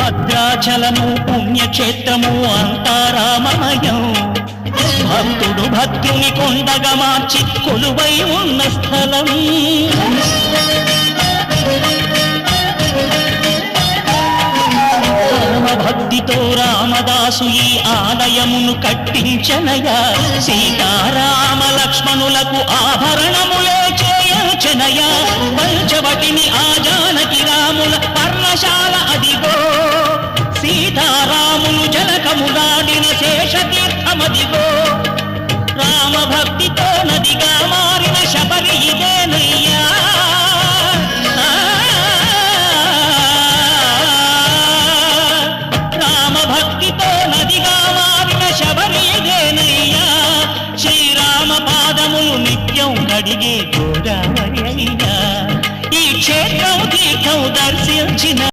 భద్రాచలము పుణ్యక్షేత్రము అంతా రామమయం. భక్తుడు భద్రుని కొండగా మార్చి కొలువై ఉన్న స్థలం. భక్తితో రామదాసు ఈ ఆలయమును కట్టించనయా. సీతారామ లక్ష్మణులకు ఆభరణములే చేయచనయా. పంచవటిని ఆ జానకి రాముల పర్ణశాల అదిగో. సీతారాములు జలకములాడిన శేషతీర్థమదిగో. రామ భక్తితో నదిగా మారిన శబరి ఇదేనయ్యా. భక్తితో నదిగా మారిన శబరి ఇదేనయ్యా. శ్రీరామ పాదములు నిత్యం కడిగే గోదావరి అయ్యా. ఈ క్షేత్రం తీర్థం దర్శించిన